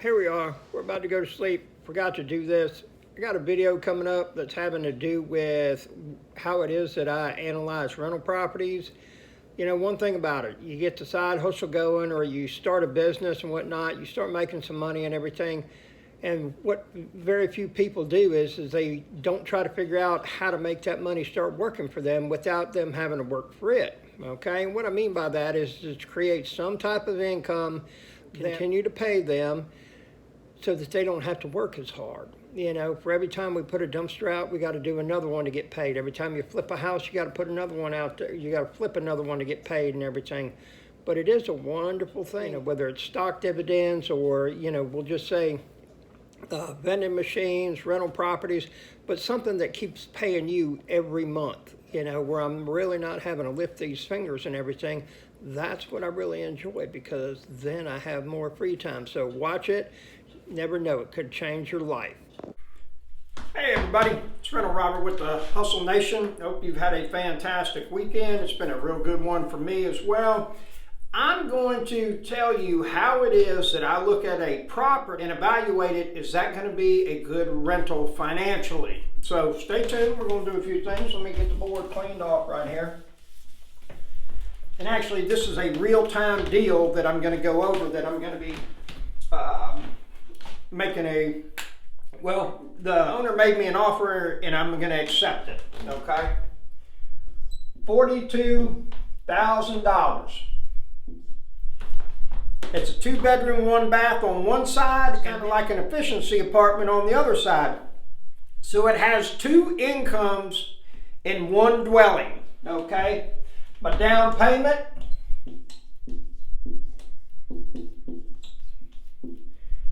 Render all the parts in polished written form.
Here we are. We're about to go to sleep. Forgot to do this. I got a video coming up that's having to do with how it is that I analyze rental properties. You know, one thing about it, you get the side hustle going or you start a business and whatnot, you start making some money and everything. And what very few people do is they don't try to figure out how to make that money start working for them without them having to work for it. Okay, and what I mean by that is to create some type of income, continue to pay them so that they don't have to work as hard. You know, for every time we put a dumpster out, we got to do another one to get paid. Every time you flip a house, you got to put another one out there. You got to flip another one to get paid and everything. But it is a wonderful thing, you know, whether it's stock dividends or, you know, we'll just say vending machines, rental properties, but something that keeps paying you every month, you know, where I'm really not having to lift these fingers and everything. That's what I really enjoy, because then I have more free time. So watch it. Never know, it could change your life. Hey everybody, it's Rental Robert with the Hustle Nation. Hope you've had a fantastic weekend. It's been a real good one for me as well. I'm going to tell you how it is that I look at a property and evaluate it. Is that going to be a good rental financially? So stay tuned. We're going to do a few things. Let me get the board cleaned off right here. And actually, this is a real-time deal that I'm going to go over, that I'm going to be making the owner made me an offer and I'm going to accept it, okay? $42,000. It's a 2-bedroom, 1-bath on one side, kind of like an efficiency apartment on the other side. So it has 2 incomes in one dwelling, okay? My down payment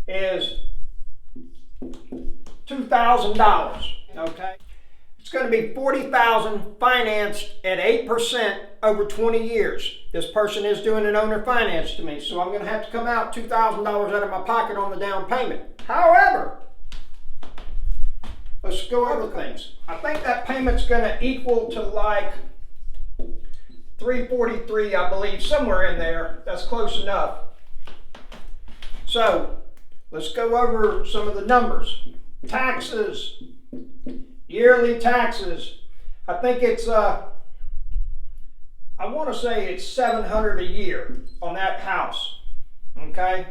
is $2,000, okay? It's going to be $40,000 financed at 8% over 20 years. This person is doing an owner finance to me, so I'm going to have to come out $2,000 out of my pocket on the down payment. However, let's go over things. I think that payment's going to equal to like $343, I believe, somewhere in there. That's close enough. So let's go over some of the numbers. Taxes, yearly taxes. I think it's I want to say it's $700 a year on that house. Okay,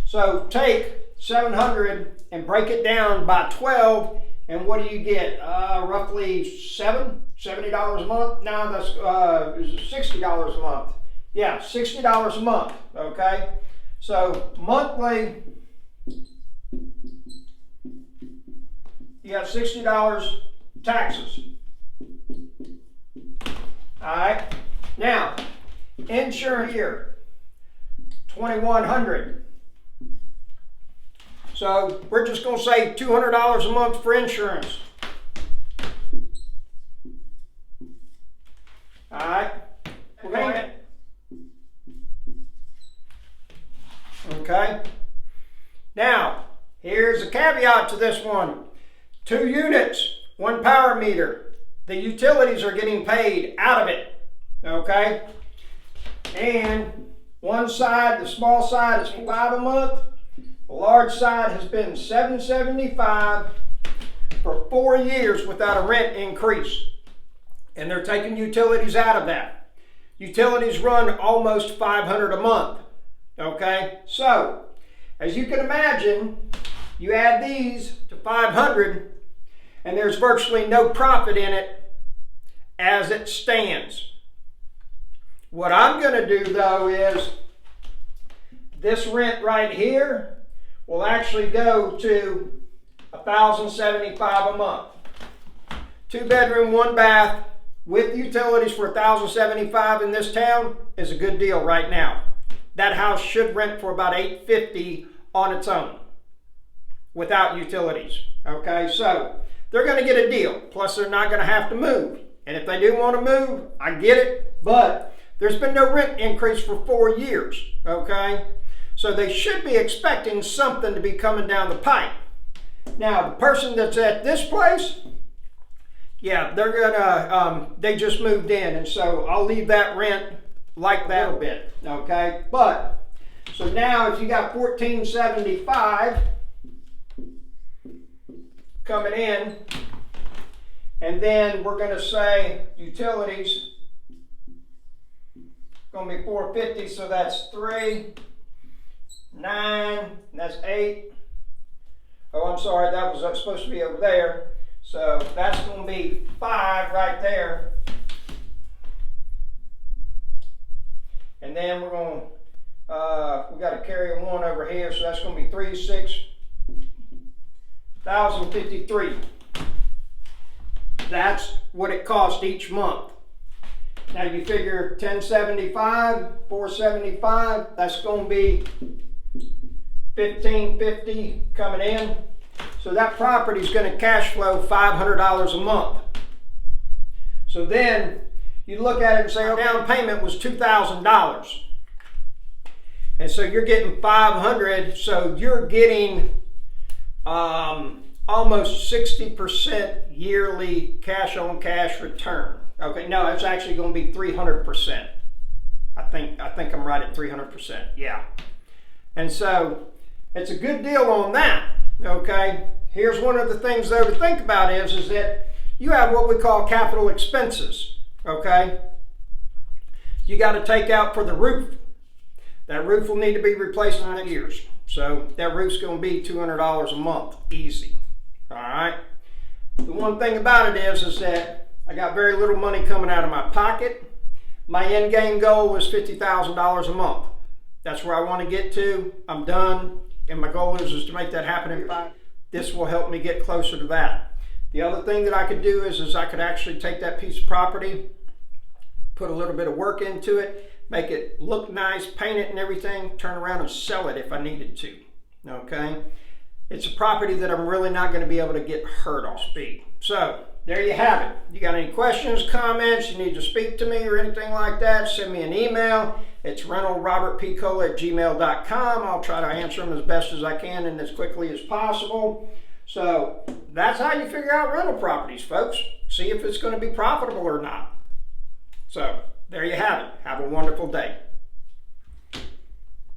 so take $700 and break it down by 12, and what do you get? Roughly $70 a month. No, that's $60 a month. Yeah, $60 a month. Okay, so monthly, you got $60 taxes. All right. Now, insurance here, $2,100. So we're just going to say $200 a month for insurance. All right. Payment. Okay. Now, here's a caveat to this one. 2 units, 1 power meter. The utilities are getting paid out of it, okay? And one side, the small side, is $5 a month. The large side has been $775 for 4 years without a rent increase. And they're taking utilities out of that. Utilities run almost $500 a month, okay? So, as you can imagine, you add these to $500, and there's virtually no profit in it as it stands. What I'm going to do, though, is this rent right here will actually go to $1,075 a month. 2-bedroom, 1-bath with utilities for $1,075 in this town is a good deal right now. That house should rent for about $850 on its own without utilities. Okay, so they're going to get a deal. Plus, they're not going to have to move. And if they do want to move, I get it. But there's been no rent increase for 4 years. Okay? So they should be expecting something to be coming down the pipe. Now, the person that's at this place, yeah, they're going to, they just moved in. And so I'll leave that rent like that a bit. Okay? But So now if you got $1,475 coming in, and then we're going to say utilities going to be $450, so that's 3, 9, and that's 8. Oh, I'm sorry, that was supposed to be over there. So that's going to be 5 right there. And then we're going to, we got to carry a 1 over here, so that's going to be 36,053. That's what it costs each month. Now you figure 1075, 475, that's going to be 1550 coming in. So that property is going to cash flow $500 a month. So then you look at it and say, our down payment was $2,000. And so you're getting $500, so you're getting almost 60% yearly cash on cash return. Okay, no, it's actually going to be 300%. I think I'm right at 300%. Yeah. And so it's a good deal on that. Okay. Here's one of the things though to think about is that you have what we call capital expenses. Okay. You got to take out for the roof. That roof will need to be replaced in 9 years. So that roof's going to be $200 a month, easy. All right. The one thing about it is that I got very little money coming out of my pocket. My end game goal was $50,000 a month. That's where I want to get to. I'm done, and my goal is to make that happen in 5. This will help me get closer to that. The other thing that I could do is I could actually take that piece of property, put a little bit of work into it, make it look nice, paint it and everything, turn around and sell it if I needed to. Okay? It's a property that I'm really not going to be able to get hurt on speed. So there you have it. You got any questions, comments, you need to speak to me or anything like that, send me an email. It's rentalrobertpcola@gmail.com. I'll try to answer them as best as I can and as quickly as possible. So that's how you figure out rental properties, folks. See if it's going to be profitable or not. So there you have it. Have a wonderful day.